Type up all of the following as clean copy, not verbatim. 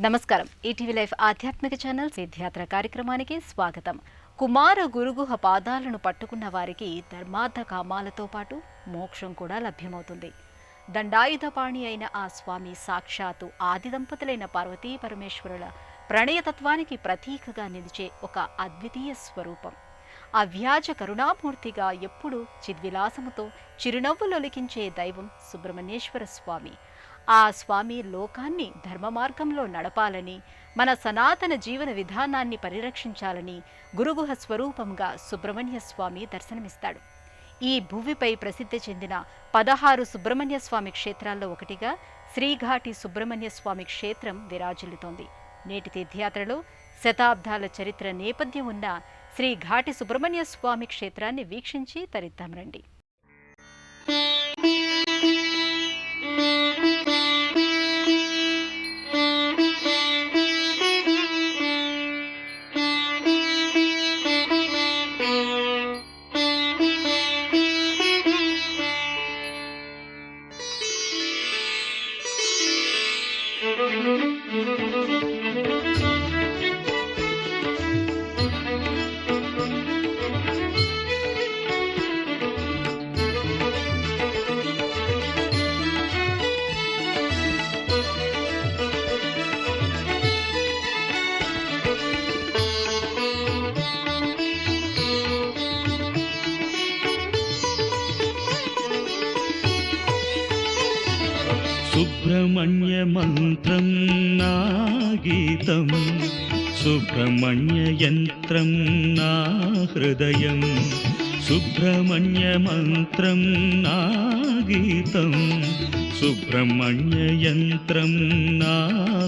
నమస్కారం. ETV life ఆధ్యాత్మిక channel సిద్ధాత్ర కార్యక్రమానికి స్వాగతం. కుమార గురుగుహ పాదాలను పట్టుకున్న వారికి ధర్మార్థ కామాలతో పాటు మోక్షం కూడా లభ్యమవుతుంది. దండాయుధపాణి అయిన ఆ స్వామి సాక్షాత్తు ఆది దంపతులైన పార్వతీ పరమేశ్వరుల ప్రణయతత్వానికి ప్రతీకగా నిలిచే ఒక అద్వితీయ స్వరూపం. అవ్యాజ కరుణామూర్తిగా ఎప్పుడూ చిద్విలాసముతో చిరునవ్వులొలికించే దైవం సుబ్రహ్మణ్యేశ్వర స్వామి. ఆ స్వామి లోకాన్ని ధర్మ మార్గంలో నడపాలని, మన సనాతన జీవన విధానాన్ని పరిరక్షించాలని గురుగుహ స్వరూపంగా సుబ్రహ్మణ్య స్వామి దర్శనమిస్తాడు. ఈ భూమిపై ప్రసిద్ధి చెందిన 16 సుబ్రహ్మణ్య స్వామి క్షేత్రాల్లో ఒకటిగా శ్రీఘాటి సుబ్రహ్మణ్య స్వామి క్షేత్రం విరాజిల్లుతోంది. నేటి తీర్థయాత్రలో శతాబ్దాల చరిత్ర నేపథ్యం ఉన్న శ్రీఘాటి సుబ్రహ్మణ్య స్వామి క్షేత్రాన్ని వీక్షించి తరిద్దాం రండి. సుబ్రహ్మణ్య మంత్రం నా గీతం, సుబ్రహ్మణ్య యంత్రం నా హృదయం. సుబ్రహ్మణ్య మంత్రం నా గీతం, సుబ్రహ్మణ్య యంత్రం నా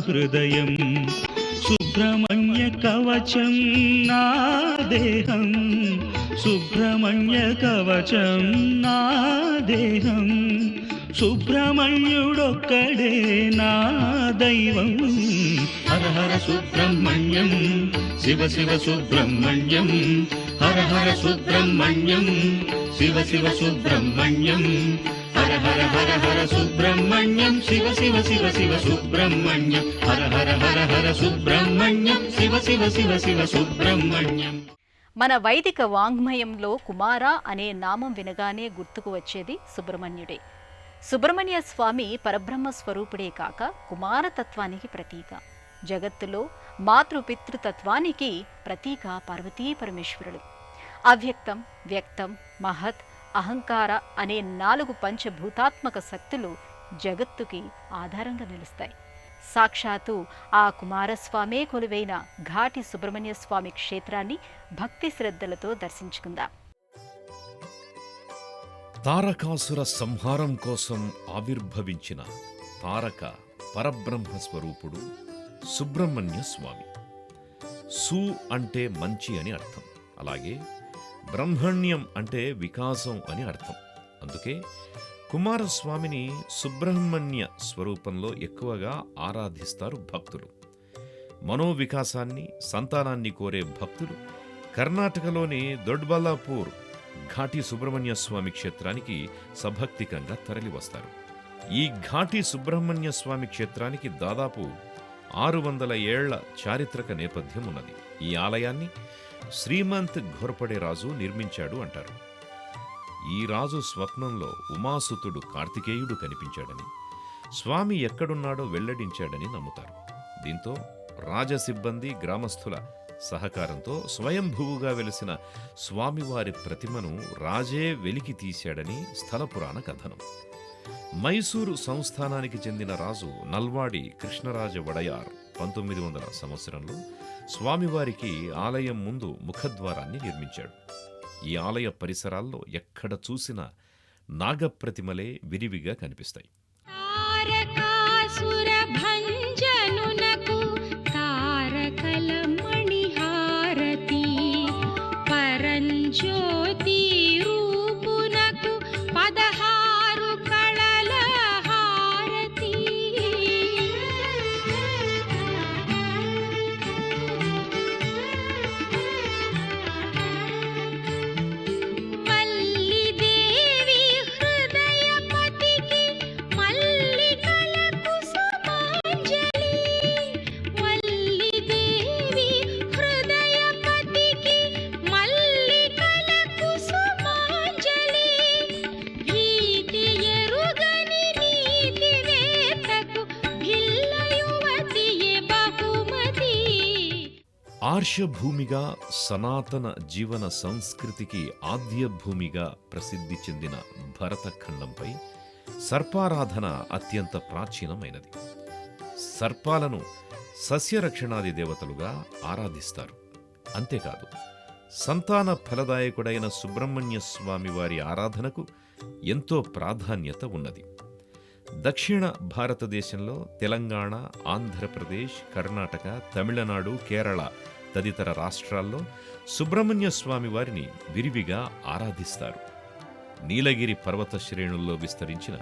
హృదయం. సుబ్రహ్మణ్య కవచం నా దేహం, సుబ్రహ్మణ్య కవచం నా దేహం. సుబ్రహ్మణ్యుడొక్కడే నా దైవం. హర హర సుబ్రహ్మణ్యం, శివ శివ సుబ్రహ్మణ్యం. హర హర సుబ్రహ్మణ్యం, శివ శివ సుబ్రహ్మణ్యం. హర హర హర హర సుబ్రహ్మణ్యం, శివ శివ శివ శివ సుబ్రహ్మణ్యం. హర హర హర హర సుబ్రహ్మణ్యం, శివ శివ శివ శివ సుబ్రహ్మణ్యం. మన వైదిక వాంగ్మయంలో కుమార అనే నామం వినగానే గుర్తుకు వచ్చేది సుబ్రహ్మణ్యుడే. సుబ్రహ్మణ్య స్వామి పరబ్రహ్మ స్వరూపుడే కాక కుమారతత్వానికి ప్రతీక. జగత్తులో మాతృపితృతత్వానికి ప్రతీక పార్వతీ పరమేశ్వరుడు. అవ్యక్తం, వ్యక్తం, మహత్, అహంకార అనే 4 పంచభూతాత్మక శక్తులు జగత్తుకి ఆధారంగా నిలుస్తాయి. సాక్షాత్తు ఆ కుమారస్వామే కొలువైన ఘాటి సుబ్రహ్మణ్య స్వామి క్షేత్రాన్ని భక్తి శ్రద్ధలతో దర్శించుకుందాం. తారకాసుర సంహారం కోసం ఆవిర్భవించిన తారక పరబ్రహ్మ స్వరూపుడు సుబ్రహ్మణ్య స్వామి. సు అంటే మంచి అని అర్థం, అలాగే బ్రహ్మణ్యం అంటే వికాసం అని అర్థం. అందుకే కుమారస్వామిని సుబ్రహ్మణ్య స్వరూపంలో ఎక్కువగా ఆరాధిస్తారు భక్తులు. మనోవికాసాన్ని, సంతానాన్ని కోరే భక్తులు కర్ణాటకలోని దొడ్బల్లాపూర్ ఘాటి సుబ్రహ్మణ్య స్వామి క్షేత్రానికి సభక్తికంగా తరలివస్తారు. ఈ ఘాటి సుబ్రహ్మణ్య స్వామి క్షేత్రానికి దాదాపు 600 ఏళ్ల చారిత్రక నేపథ్యం ఉన్నది. ఈ ఆలయాన్ని శ్రీమంత్ ఘోర్పడే రాజు నిర్మించాడు అంటారు. ఈ రాజు స్వప్నంలో ఉమాసుతుడు కార్తికేయుడు కనిపించాడని, స్వామి ఎక్కడున్నాడో వెల్లడించాడని నమ్ముతారు. దీంతో రాజసిబ్బంది, గ్రామస్థుల సహకారంతో స్వయంభువుగా వెలిసిన స్వామివారి ప్రతిమను రాజే వెలికి తీశాడని స్థల పురాణ కథనం. మైసూరు సంస్థానానికి చెందిన రాజు నల్వాడి కృష్ణరాజ వడయార్ 1900 సంవత్సరంలో స్వామివారికి ఆలయం ముందు ముఖద్వారాన్ని నిర్మించాడు. ఈ ఆలయ పరిసరాల్లో ఎక్కడ చూసినా నాగప్రతిమలే విరివిగా కనిపిస్తాయి. మల్లిదేవి హృదయపతికి మల్లికలకు సమాంజ ఆర్షభూమిగా సనాతన జీవన సంస్కృతికి ఆద్య భూమిగా ప్రసిద్ధి చెందిన భరతఖండంపై సర్పారాధన అత్యంత ప్రాచీనమైనది. సర్పాలను సస్యరక్షణాది దేవతలుగా ఆరాధిస్తారు. అంతేకాదు, సంతాన ఫలదాయకుడైన సుబ్రహ్మణ్య స్వామి వారి ఆరాధనకు ఎంతో ప్రాధాన్యత ఉన్నది. దక్షిణ భారతదేశంలో తెలంగాణ, ఆంధ్రప్రదేశ్, కర్ణాటక, తమిళనాడు, కేరళ తదితర రాష్ట్రాల్లో సుబ్రహ్మణ్య స్వామి వారిని విరివిగా ఆరాధిస్తారు. నీలగిరి పర్వత శ్రేణుల్లో విస్తరించిన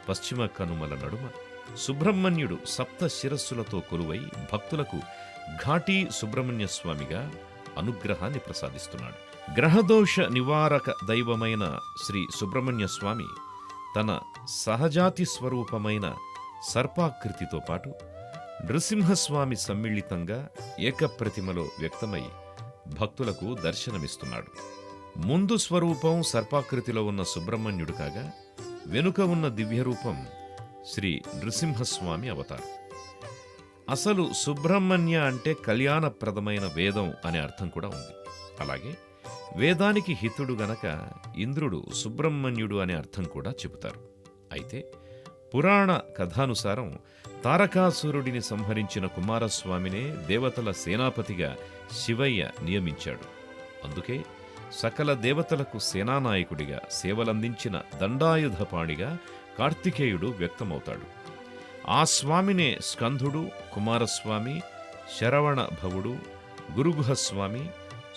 పశ్చిమ కనుమల నడుమ సుబ్రహ్మణ్యుడు సప్త శిరస్సులతో కొలువై భక్తులకు ఘాటీ సుబ్రహ్మణ్య స్వామిగా అనుగ్రహాన్ని ప్రసాదిస్తున్నాడు. గ్రహదోష నివారక దైవమైన శ్రీ సుబ్రహ్మణ్య స్వామి తన సహజాతి స్వరూపమైన సర్పాకృతితో పాటు నృసింహస్వామి సమ్మిళితంగా ఏకప్రతిమలో వ్యక్తమై భక్తులకు దర్శనమిస్తున్నాడు. ముందు స్వరూపం సర్పాకృతిలో ఉన్న సుబ్రహ్మణ్యుడు కాగా, వెనుక ఉన్న దివ్యరూపం శ్రీ నృసింహస్వామి అవతారం. అసలు సుబ్రహ్మణ్య అంటే కళ్యాణప్రదమైన వేదం అనే అర్థం కూడా ఉంది. అలాగే వేదానికి హితుడు గనక ఇంద్రుడు సుబ్రహ్మణ్యుడు అనే అర్థం కూడా చెబుతారు. అయితే పురాణ కథానుసారం తారకాసురుడిని సంహరించిన కుమారస్వామినే దేవతల సేనాపతిగా శివయ్య నియమించాడు. అందుకే సకల దేవతలకు సేనానాయకుడిగా సేవలందించిన దండాయుధపాణిగా కార్తికేయుడు వ్యక్తమవుతాడు. ఆ స్వామినే స్కంధుడు, కుమారస్వామి, శరవణ భవుడు, గురుగుహస్వామి,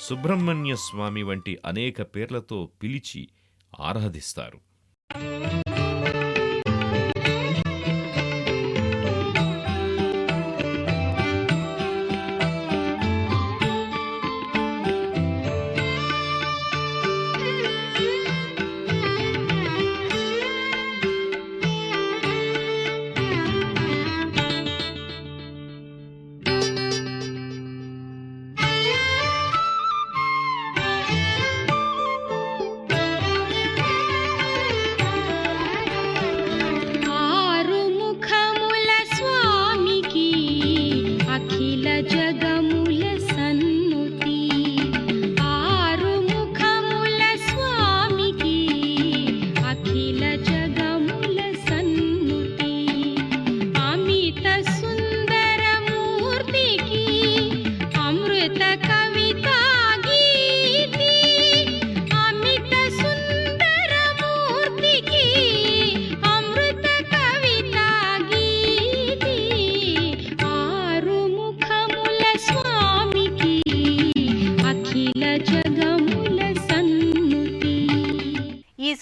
సుబ్రహ్మణ్య స్వామి వంటి అనేక పేర్లతో పిలిచి ఆరాధిస్తారు.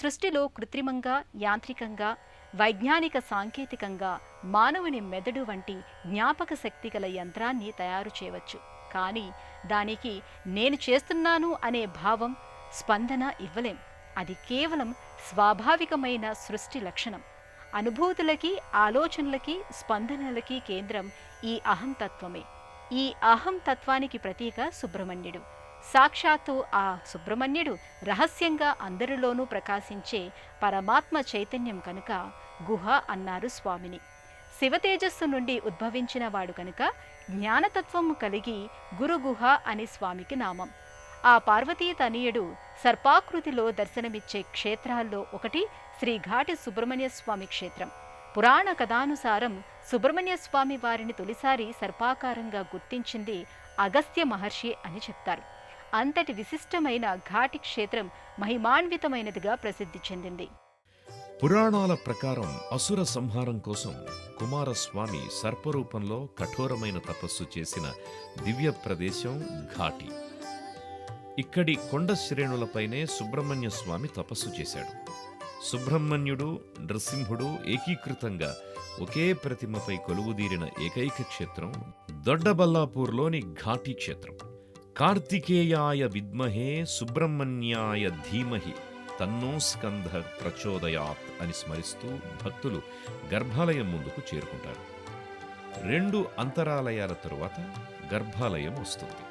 సృష్టిలో కృత్రిమంగా, యాంత్రికంగా, వైజ్ఞానిక సాంకేతికంగా మానవుని మెదడు వంటి జ్ఞాపక శక్తి గల యంత్రాన్ని తయారు చేయవచ్చు. కానీ దానికి నేను చేస్తున్నాను అనే భావం, స్పందన ఇవ్వలేం. అది కేవలం స్వాభావికమైన సృష్టి లక్షణం. అనుభూతులకి, ఆలోచనలకి, స్పందనలకి కేంద్రం ఈ అహంతత్వమే. ఈ అహంతత్వానికి ప్రతీక సుబ్రహ్మణ్యుడు. సాక్షాత్తు ఆ సుబ్రహ్మణ్యుడు రహస్యంగా అందరిలోనూ ప్రకాశించే పరమాత్మ చైతన్యం కనుక గుహ అన్నారు స్వామిని. శివతేజస్సు నుండి ఉద్భవించిన వాడు కనుక జ్ఞానతత్వము కలిగి గురుగుహ అని స్వామికి నామం. ఆ పార్వతీ తనయుడు సర్పాకృతిలో దర్శనమిచ్చే క్షేత్రాల్లో ఒకటి శ్రీ ఘాటి సుబ్రహ్మణ్య స్వామి క్షేత్రం. పురాణ కథానుసారం సుబ్రహ్మణ్య స్వామి వారిని తొలిసారి సర్పాకారంగా గుర్తించింది అగస్త్య మహర్షి అని చెప్తారు. అంతటి విశిష్టమైన ఘాటి క్షేత్రం మహిమాన్వితమైనదిగా ప్రసిద్ధి చెందింది. పురాణాల ప్రకారం అసుర సంహారం కోసం కుమారస్వామి సర్పరూపంలో కఠోరమైన తపస్సు చేసిన దివ్య ప్రదేశం ఘాటి. ఇక్కడి కొండ శ్రేణులపైనే సుబ్రహ్మణ్య స్వామి తపస్సు చేశాడు. సుబ్రహ్మణ్యుడు, నృసింహుడు ఏకీకృతంగా ఒకే ప్రతిమపై కొలువుదీరిన ఏకైక క్షేత్రం దొడ్డబల్లాపూర్లోని ఘాటి క్షేత్రం. కార్తికేయాయ విద్మహే సుబ్రహ్మణ్యాయ ధీమహి తన్నో స్కంధ ప్రచోదయాత్ అని స్మరిస్తూ భక్తులు గర్భాలయం ముందుకు చేరుకుంటారు. 2 అంతరాలయాల తరువాత గర్భాలయం వస్తుంది.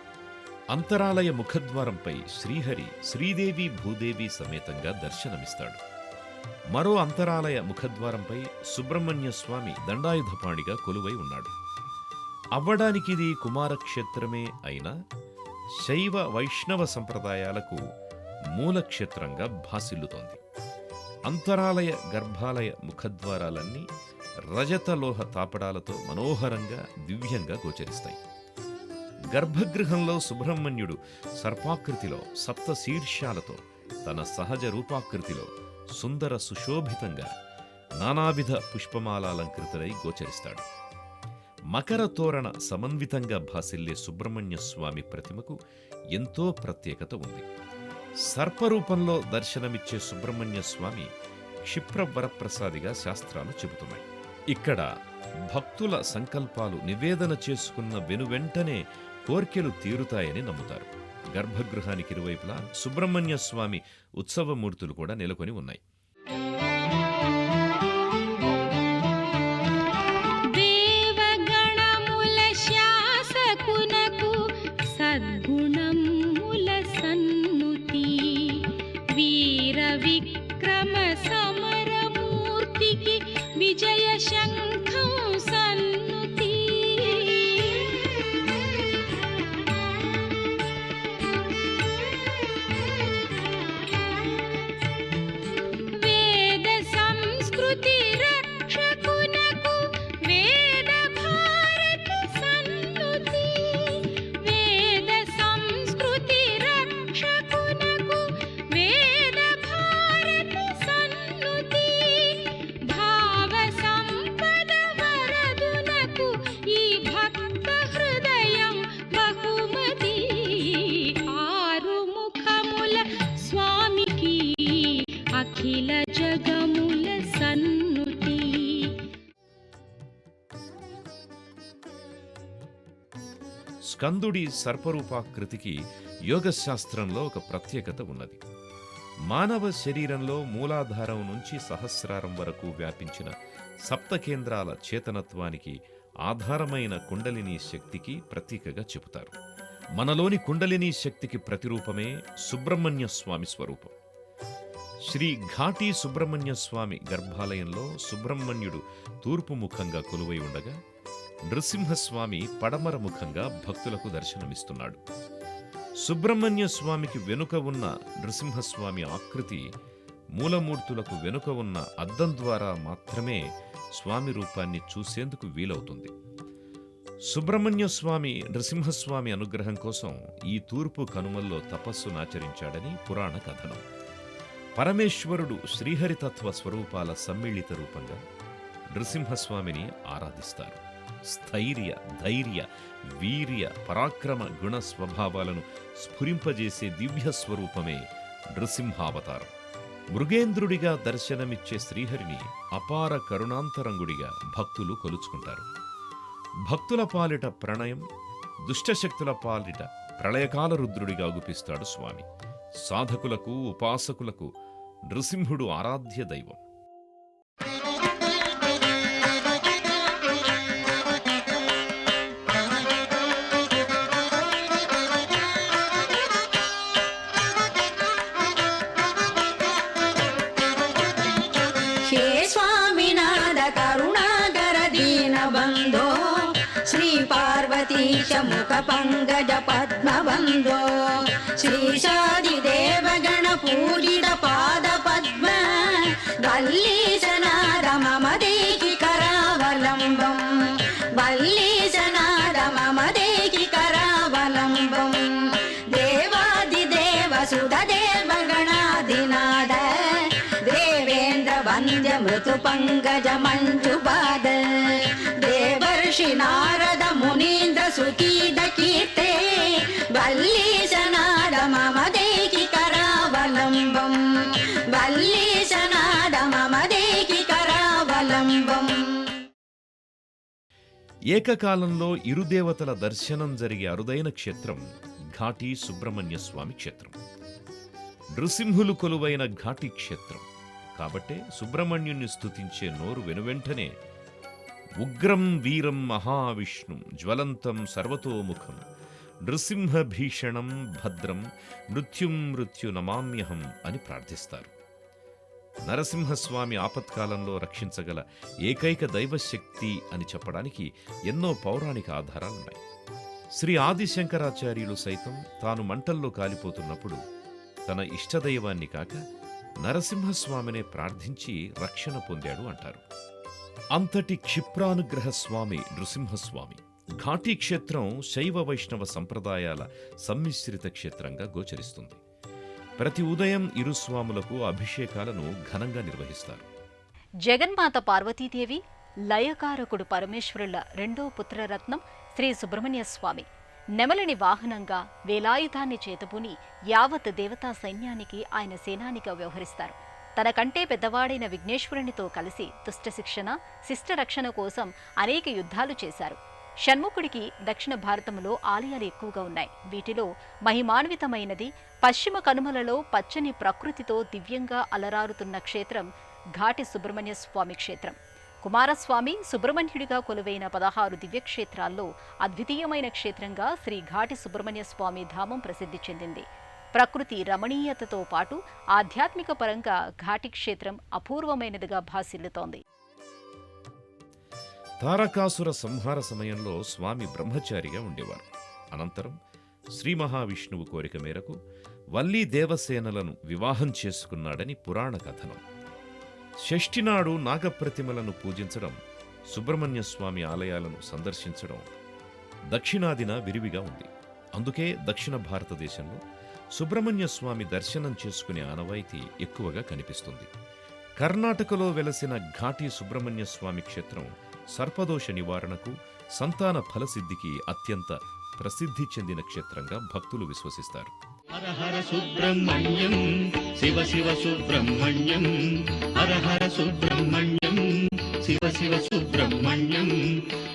అంతరాలయ ముఖద్వారంపై శ్రీహరి శ్రీదేవి భూదేవి సమేతంగా దర్శనమిస్తాడు. మరో అంతరాలయ ముఖద్వారంపై సుబ్రహ్మణ్య స్వామి దండాయుధపాణిగా కొలువై ఉన్నాడు. అవ్వడానికిది కుమారక్షేత్రమే అయినా శైవ వైష్ణవ సంప్రదాయాలకు మూలక్షేత్రంగా భాసిల్లుతోంది. అంతరాలయ గర్భాలయ ముఖద్వారాలన్నీ రజతలోహ తాపడాలతో మనోహరంగా దివ్యంగా గోచరిస్తాయి. గర్భగృహంలో సుబ్రహ్మణ్యుడు సర్పాకృతిలో సప్త శీర్షాలతో తన సహజ రూపాకృతిలో సుందర సుశోభితంగా నానావిధ పుష్పమాలాలంకృతుడై గోచరిస్తాడు. మకర తోరణ సమన్వితంగా భాసిల్లే సుబ్రహ్మణ్య స్వామి ప్రతిమకు ఎంతో ప్రత్యేకత ఉంది. సర్పరూపంలో దర్శనమిచ్చే సుబ్రహ్మణ్య స్వామి క్షిప్రవరప్రసాదిగా శాస్త్రాలు చెబుతున్నాయి. ఇక్కడ భక్తుల సంకల్పాలు నివేదన చేసుకున్న వెనువెంటనే కోర్కెలు తీరుతాయని నమ్ముతారు. గర్భగృహానికి ఇరువైపులా సుబ్రహ్మణ్య స్వామి ఉత్సవమూర్తులు కూడా నెలకొని ఉన్నాయి. విజయ శంఖం సన్నుతి వేద సంస్కృతి రక్షకునకు వేద భారతి సన్నుతి వేద సంస్కృతి రక్షకునకు వేద భారతి సన్నుతి ఈ భక్త హృదయం బహుమతి ఆరుముఖముల స్వామికి అఖిల జగముల సన్నుతి. స్కందుడి సర్పరూపాకృతికి యోగశాస్త్రంలో ఒక ప్రత్యేకత ఉన్నది. మానవ శరీరంలో మూలాధారం నుంచి సహస్రారం వరకు వ్యాపించిన సప్తకేంద్రాల చేతనత్వానికి ఆధారమైన కుండలిని శక్తికి ప్రతీకగా చెబుతారు. మనలోని కుండలిని శక్తికి ప్రతిరూపమే సుబ్రహ్మణ్య స్వామి స్వరూపం. శ్రీ ఘాటీ సుబ్రహ్మణ్య స్వామి గర్భాలయంలో సుబ్రహ్మణ్యుడు తూర్పు ముఖంగా కొలువై ఉండగా, నృసింహస్వామి పడమర ముఖంగా భక్తులకు దర్శనమిస్తున్నాడు. సుబ్రహ్మణ్య స్వామికి వెనుక ఉన్న నృసింహస్వామి ఆకృతి మూలమూర్తులకు వెనుక ఉన్న అద్దం ద్వారా మాత్రమే స్వామి రూపాన్ని చూసేందుకు వీలవుతుంది. సుబ్రహ్మణ్య స్వామి నృసింహస్వామి అనుగ్రహం కోసం ఈ తూర్పు కనుమల్లో తపస్సునాచరించాడని పురాణ కథనం. పరమేశ్వరుడు శ్రీహరితత్వ స్వరూపాల సమ్మిళిత రూపంగా నృసింహస్వామిని ఆరాధిస్తారు. స్థైర్య, ధైర్య, వీర్య, పరాక్రమ గుణ స్వభావాలను స్ఫురింపజేసే దివ్య స్వరూపమే నృసింహావతారం. మృగేంద్రుడిగా దర్శనమిచ్చే శ్రీహరిని అపార కరుణాంతరంగుడిగా భక్తులు కొలుచుకుంటారు. భక్తుల పాలిట ప్రణయం, దుష్టశక్తుల పాలిట ప్రళయకాల రుద్రుడిగా గుపిస్తాడు స్వామి. సాధకులకు, ఉపాసకులకు నృసింహుడు ఆరాధ్య దైవం. పార్వతీశ ముఖ పంగజ పద్మబంధో శ్రీశాదిదేవగణ పూజిత పాద పద్మ వల్లీశనాద మమ దేహి కరావలంబం వల్లీశనాద మమ దేహి కరావలంబం దేవాదిదేవ సుధదేవగణాధినాద దేవేంద్ర వంద్య మృతు పంకజ మంజుపాద దేవర్షి నారద మునీంద్ర సుకీద కీర్తే వల్లీశనాద మమ దేహి కరావలంబం వల్లీశనాద మమ దేహి కరావలంబం. ఏకకాలంలో ఇరు దేవతల దర్శనం జరిగే అరుదైన క్షేత్రం ఘాటీ సుబ్రహ్మణ్య స్వామి క్షేత్రం. నృసింహులు కొలువైన ఘాటీ క్షేత్రం కాబట్టే సుబ్రహ్మణ్యుణ్ణి స్తుతించే నోరు వెనువెంటనే ఉగ్రం వీరం మహావిష్ణుం జ్వలంతం సర్వతోముఖం నృసింహభీషణం భద్రం మృత్యుం మృత్యు నమామ్యహం అని ప్రార్థిస్తారు. నరసింహస్వామి ఆపత్కాలంలో రక్షించగల ఏకైక దైవశక్తి అని చెప్పడానికి ఎన్నో పౌరాణిక ఆధారాలున్నాయి. శ్రీ ఆదిశంకరాచార్యులు సైతం తాను మంటల్లో కాలిపోతున్నప్పుడు తన ఇష్టదైవాన్ని కాక నరసింహస్వామినే ప్రార్థించి రక్షణ పొందాడు అంటారు. అంతటి క్షిప్రానుగ్రహ స్వామి నృసింహస్వామి. ఘాటీ క్షేత్రం శైవ వైష్ణవ సంప్రదాయాల సమ్మిశ్రిత క్షేత్రంగా గోచరిస్తుంది. ప్రతి ఉదయం ఇరు స్వాములకు అభిషేకాలను ఘనంగా నిర్వహిస్తారు. జగన్మాత పార్వతీదేవి, లయకారకుడు పరమేశ్వరుల రెండో పుత్రరత్నం శ్రీ సుబ్రహ్మణ్య స్వామి నెమలిని వాహనంగా వేలాయుధాన్ని చేతబూని యావత్ దేవతా సైన్యానికి ఆయన సేనానిగా వ్యవహరిస్తారు. తనకంటే పెద్దవాడైన విఘ్నేశ్వరునితో కలిసి దుష్ట శిక్షణ, శిష్ట రక్షణ కోసం అనేక యుద్ధాలు చేశారు. షణ్ముఖుడికి దక్షిణ భారతంలో ఆలయాలు ఎక్కువగా ఉన్నాయి. వీటిలో మహిమాన్వితమైనది పశ్చిమ కనుమలలో పచ్చని ప్రకృతితో దివ్యంగా అలరారుతున్న క్షేత్రం ఘాటి సుబ్రహ్మణ్య స్వామి క్షేత్రం. కుమారస్వామి సుబ్రహ్మణ్యుడిగా కొలువైన 16 దివ్యక్షేత్రాల్లో అద్వితీయమైన క్షేత్రంగా శ్రీ ఘాటి సుబ్రహ్మణ్య స్వామి ధామం ప్రసిద్ధి చెందింది. ప్రకృతి రమణీయతతో పాటు ఆధ్యాత్మిక పరంగా ఘాటి క్షేత్రం అపూర్వమైనదిగా భాసిల్లుతోంది. తారకాసుర సంహార సమయంలో స్వామి బ్రహ్మచారిగా ఉండేవారు. అనంతరం శ్రీ మహావిష్ణువు కోరిక మేరకు వల్లీ దేవసేనలను వివాహం చేసుకున్నాడని పురాణ కథనం. షష్ఠినాడు నాగప్రతిమలను పూజించడం, సుబ్రహ్మణ్య స్వామి ఆలయాలను సందర్శించడం దక్షిణాదిన విరివిగా ఉంది. అందుకే దక్షిణ భారతదేశంలో సుబ్రహ్మణ్య స్వామి దర్శనం చేసుకునే ఆనవాయితీ ఎక్కువగా కనిపిస్తుంది. కర్ణాటకలో వెలసిన ఘాటి సుబ్రహ్మణ్య స్వామి క్షేత్రం సర్పదోష నివారణకు, సంతాన ఫలసిద్ధికి అత్యంత ప్రసిద్ధి చెందిన క్షేత్రంగా భక్తులు విశ్వసిస్తారు. హర హర సుబ్రహ్మణ్యం శివ శివ సుబ్రహ్మణ్యం, హర హర సుబ్రహ్మణ్యం శివ శివ సుబ్రహ్మణ్యం,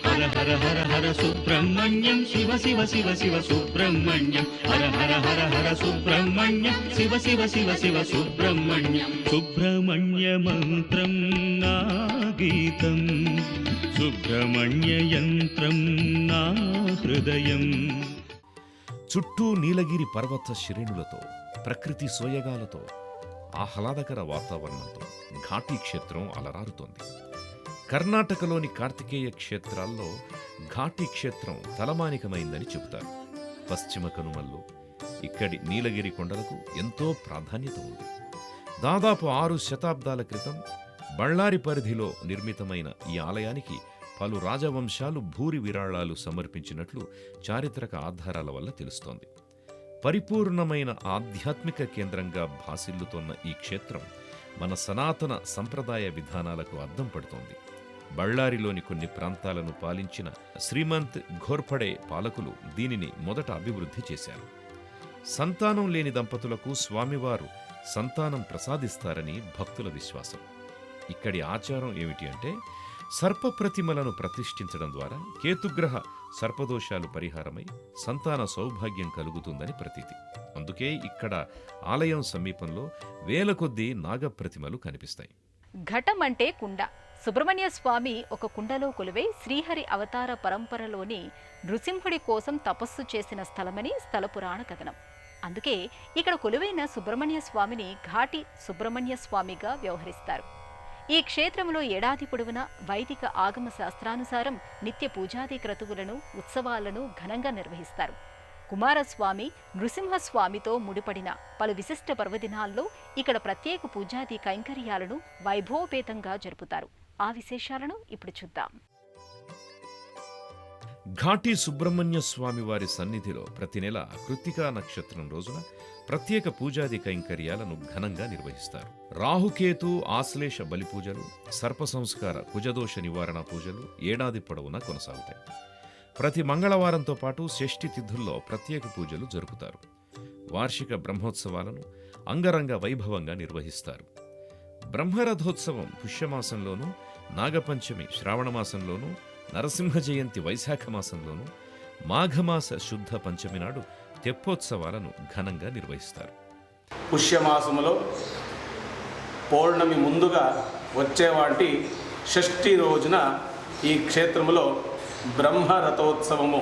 హర హర హర హర సుబ్రహ్మణ్యం శివ శివ శివ శివ సుబ్రహ్మణ్యం, హర హర హర హర సుబ్రహ్మణ్యం శివ శివ శివ శివ సుబ్రహ్మణ్యం. సుబ్రహ్మణ్య మంత్రం నా గీతం, సుబ్రహ్మణ్య యంత్రం నా హృదయం. చుట్టూ నీలగిరి పర్వత శ్రేణులతో, ప్రకృతి సోయగాలతో, ఆహ్లాదకర వాతావరణంతో ఘాటీ క్షేత్రం అలరారుతోంది. కర్ణాటకలోని కార్తికేయ క్షేత్రాల్లో ఘాటీ క్షేత్రం తలమానికమైందని చెబుతారు. పశ్చిమ కనుమల్లో ఇక్కడి నీలగిరి కొండలకు ఎంతో ప్రాధాన్యత ఉంది. దాదాపు 6 శతాబ్దాల క్రితం బళ్ళారి పరిధిలో నిర్మితమైన ఈ ఆలయానికి పలు రాజవంశాలు భూరి విరాళాలు సమర్పించినట్లు చారిత్రక ఆధారాల వల్ల తెలుస్తోంది. పరిపూర్ణమైన ఆధ్యాత్మిక కేంద్రంగా భాసిల్లుతోన్న ఈ క్షేత్రం మన సనాతన సంప్రదాయ విధానాలకు అద్దం పడుతోంది. బళ్ళారిలోని కొన్ని ప్రాంతాలను పాలించిన శ్రీమంత్ ఘోర్పడే పాలకులు దీనిని మొదట అభివృద్ధి చేశారు. సంతానం లేని దంపతులకు స్వామివారు సంతానం ప్రసాదిస్తారని భక్తుల విశ్వాసం. ఇక్కడి ఆచారం ఏమిటి అంటే, సర్ప ప్రతిమలను ప్రతిష్ఠించడం ద్వారా కేతుగ్రహ సర్పదోషాలు పరిహారమై సంతాన సౌభాగ్యం కలుగుతుందని ప్రతీతి. అందుకే ఇక్కడ ఆలయం సమీపంలో వేల కొద్దీ నాగప్రతిమలు కనిపిస్తాయి. ఘటం అంటే కుండ. సుబ్రహ్మణ్య స్వామి ఒక కుండలో కొలువై శ్రీహరి అవతార పరంపరలోని నృసింహుడి కోసం తపస్సు చేసిన స్థలమని స్థల పురాణ కథనం. అందుకే ఇక్కడ కొలువైన సుబ్రహ్మణ్య స్వామిని ఘాటి సుబ్రహ్మణ్య స్వామిగా వ్యవహరిస్తారు. ఈ క్షేత్రంలో ఏడాది పొడవునా వైదిక ఆగమ శాస్త్రానుసారం నిత్య పూజాది క్రతువులను, ఉత్సవాలను ఘనంగా నిర్వహిస్తారు. కుమారస్వామి, నృసింహస్వామితో ముడిపడిన పలు విశిష్ట పర్వదినాల్లో ఇక్కడ ప్రత్యేక పూజాది కైంకర్యాలను వైభవపేతంగా జరుపుతారు. ఆ విశేషాలను ఇప్పుడు చూద్దాం. ఘాటి సుబ్రహ్మణ్య స్వామి వారి సన్నిధిలో ప్రతి నెల కృత్తికా నక్షత్రం రోజున ప్రత్యేక పూజాది కైంకర్యాలను ఘనంగా నిర్వహిస్తారు. రాహుకేతు ఆశ్లేష బలి పూజలు, సర్ప సంస్కార కుజదోష నివారణ పూజలు ఏడాది పొడవునా కొనసాగుతాయి. ప్రతి మంగళవారంతో పాటు షష్ఠి తిథుల్లో ప్రత్యేక పూజలు జరుపుతారు. వార్షిక బ్రహ్మోత్సవాలను అంగరంగ వైభవంగా నిర్వహిస్తారు. బ్రహ్మరథోత్సవం పుష్యమాసంలోనూ, నాగపంచమి శ్రావణమాసంలోనూ, నరసింహ జయంతి వైశాఖ మాసంలోనూ, మాఘమాస శుద్ధ పంచమి నాడు తెప్పోత్సవాలను ఘనంగా నిర్వహిస్తారు. పుష్యమాసములో పౌర్ణమి ముందుగా వచ్చేవాటి షష్ఠి రోజున ఈ క్షేత్రములో బ్రహ్మరథోత్సవము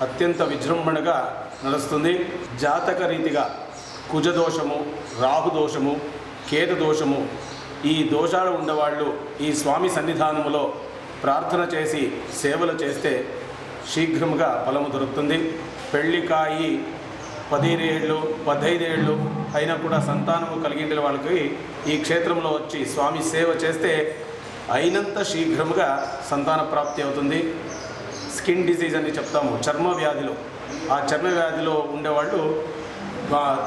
అత్యంత విజృంభణగా నడుస్తుంది. జాతక రీతిగా కుజదోషము, రాహుదోషము, కేతుదోషము, ఈ దోషాలు ఉన్నవాళ్ళు ఈ స్వామి సన్నిధానములో ప్రార్థన చేసి సేవలు చేస్తే శీఘ్రముగా ఫలము దొరుకుతుంది. పెళ్లికాయి 15 ఏళ్ళు అయినా కూడా సంతానము కలిగిన వాళ్ళకి ఈ క్షేత్రంలో వచ్చి స్వామి సేవ చేస్తే అయినంత శీఘ్రముగా సంతాన ప్రాప్తి అవుతుంది. స్కిన్ డిసీజ్ అని చెప్తాము, చర్మ వ్యాధిలో, ఆ చర్మ వ్యాధిలో ఉండేవాళ్ళు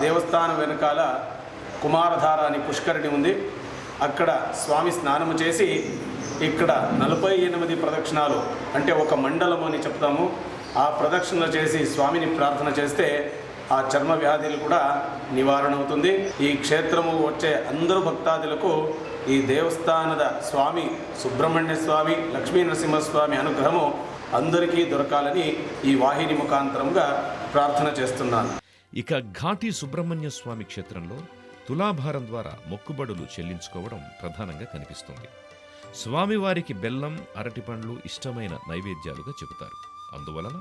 దేవస్థానం వెనకాల కుమారధార అని పుష్కరిణి ఉంది, అక్కడ స్వామి స్నానము చేసి ఇక్కడ 48 ప్రదక్షిణాలు అంటే ఒక మండలము అని చెప్తాము, ఆ ప్రదక్షిణలు చేసి స్వామిని ప్రార్థన చేస్తే ఆ చర్మ వ్యాధులు కూడా నివారణ అవుతుంది. ఈ క్షేత్రము వచ్చే అందరూ భక్తాదులకు ఈ దేవస్థానద స్వామి సుబ్రహ్మణ్య స్వామి, లక్ష్మీ నరసింహస్వామి అనుగ్రహము అందరికీ దొరకాలని ఈ వాహిని ముఖాంతరంగా ప్రార్థన చేస్తున్నాను. ఇక ఘాటి సుబ్రహ్మణ్య స్వామి క్షేత్రంలో తులాభారం ద్వారా మొక్కుబడులు చెల్లించుకోవడం ప్రధానంగా కనిపిస్తుంది. స్వామివారికి బెల్లం, అరటిపండ్లు ఇష్టమైన నైవేద్యాలుగా చెబుతారు. అందువలన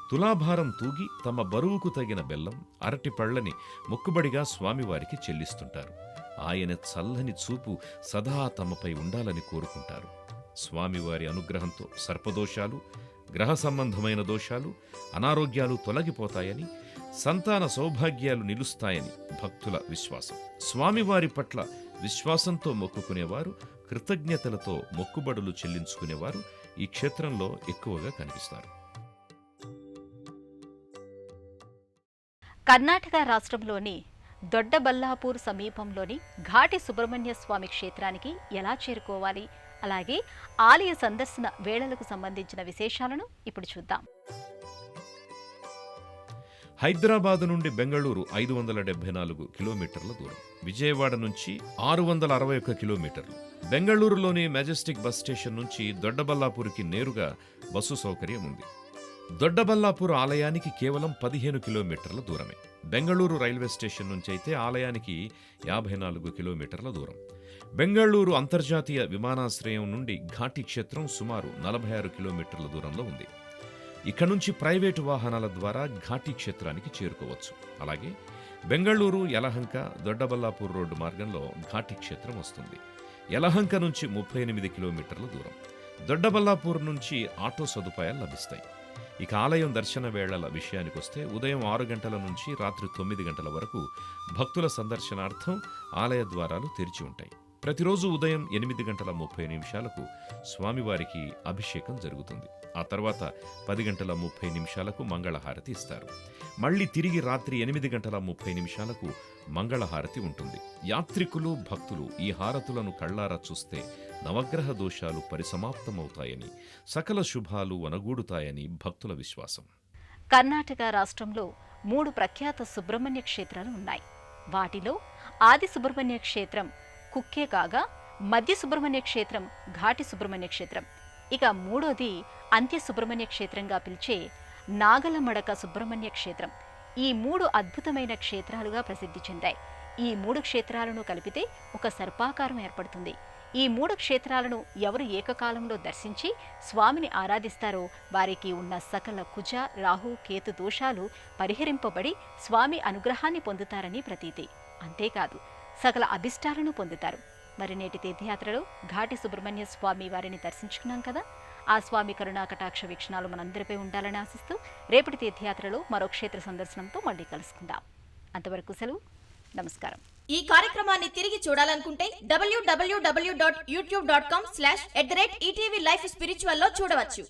తులాభారం తూగి తమ బరువుకు తగిన బెల్లం, అరటిపళ్ళని మొక్కుబడిగా స్వామివారికి చెల్లిస్తుంటారు. ఆయన చల్లని చూపు సదా తమపై ఉండాలని కోరుకుంటారు. స్వామివారి అనుగ్రహంతో సర్పదోషాలు, గ్రహ సంబంధమైన దోషాలు, అనారోగ్యాలు తొలగిపోతాయని, సంతాన సౌభాగ్యాలు నిలుస్తాయని భక్తుల విశ్వాసం. స్వామివారి పట్ల విశ్వాసంతో మొక్కుకునేవారు, కృతజ్ఞతలతో మొక్కుబడులు చెల్లించుకునేవారు ఈ క్షేత్రంలో ఎక్కువగా కనిపిస్తారు. కర్ణాటక రాష్ట్రంలోని దొడ్డబల్లాపూర్ సమీపంలోని ఘాటి సుబ్రహ్మణ్య స్వామి క్షేత్రానికి ఎలా చేరుకోవాలి, అలాగే ఆలయ సందర్శన వేళలకు సంబంధించిన విశేషాలను ఇప్పుడు చూద్దాం. హైదరాబాదు నుండి బెంగళూరు 574 కిలోమీటర్ల దూరం, విజయవాడ నుంచి 661 కిలోమీటర్లు. బెంగళూరులోని మెజెస్టిక్ బస్ స్టేషన్ నుంచి దొడ్డబల్లాపూర్కి నేరుగా బస్సు సౌకర్యం ఉంది. దొడ్డబల్లాపూర్ ఆలయానికి కేవలం 15 కిలోమీటర్ల దూరమే. బెంగళూరు రైల్వే స్టేషన్ నుంచి అయితే ఆలయానికి 54 కిలోమీటర్ల దూరం. బెంగళూరు అంతర్జాతీయ విమానాశ్రయం నుండి ఘాటి క్షేత్రం సుమారు 46 కిలోమీటర్ల దూరంలో ఉంది. ఇక్కడ నుంచి ప్రైవేటు వాహనాల ద్వారా ఘాటి క్షేత్రానికి చేరుకోవచ్చు. అలాగే బెంగళూరు, యలహంక, దొడ్డబల్లాపూర్ రోడ్డు మార్గంలో ఘాటి క్షేత్రం వస్తుంది. యలహంక నుంచి 38 కిలోమీటర్ల దూరం. దొడ్డబల్లాపూర్ నుంచి ఆటో సదుపాయాలు లభిస్తాయి. ఇక ఆలయం దర్శన వేళల విషయానికొస్తే ఉదయం 6 గంటల నుంచి రాత్రి 9 గంటల వరకు భక్తుల సందర్శనార్థం ఆలయ ద్వారాలు తెరిచి ఉంటాయి. ప్రతిరోజు ఉదయం 8:30 స్వామివారికి అభిషేకం జరుగుతుంది. ఆ తర్వాత 10:30 మంగళహారతి ఇస్తారు. మళ్ళీ తిరిగి రాత్రి 8:30 మంగళహారతి ఉంటుంది. యాత్రికులు, భక్తులు ఈ హారతులను కళ్ళారా చూస్తే నవగ్రహ దోషాలు పరిసమాప్తమవుతాయని, సకల శుభాలు వనగూడుతాయని భక్తుల విశ్వాసం. కర్ణాటక రాష్ట్రంలో 3 ప్రఖ్యాత సుబ్రహ్మణ్య క్షేత్రాలు ఉన్నాయి. వాటిలో ఆది సుబ్రహ్మణ్య క్షేత్రం కుక్కే కాగా, మధ్య సుబ్రహ్మణ్య క్షేత్రం ఘాటి సుబ్రహ్మణ్య క్షేత్రం, ఇక మూడోది అంత్య సుబ్రహ్మణ్య క్షేత్రంగా పిలిచే నాగలమడక సుబ్రహ్మణ్య క్షేత్రం. ఈ 3 అద్భుతమైన క్షేత్రాలుగా ప్రసిద్ధి చెందాయి. ఈ 3 క్షేత్రాలను కలిపితే ఒక సర్పాకారం ఏర్పడుతుంది. ఈ 3 క్షేత్రాలను ఎవరు ఏకకాలంలో దర్శించి స్వామిని ఆరాధిస్తారో వారికి ఉన్న సకల కుజ, రాహు, కేతు దోషాలు పరిహరింపబడి స్వామి అనుగ్రహాన్ని పొందుతారని ప్రతీతి. అంతేకాదు సకల అభిష్టాలను పొందుతారు. మరి నేటి తీర్థయాత్రలో ఘాటి సుబ్రహ్మణ్య స్వామి వారిని దర్శించుకున్నాం కదా, ఆ స్వామి కరుణా కటాక్ష వీక్షణాలు మనందరిపై ఉండాలని ఆశిస్తూ రేపటి తీర్థయాత్రలో మరో క్షేత్ర సందర్శనంతో మళ్ళీ కలుసుకుందాం. అంతవరకు సెలవు, నమస్కారం. ఈ కార్యక్రమాన్ని తిరిగి చూడాలనుకుంటే www.youtube.com/ETV Life Spiritual లో చూడవచ్చు.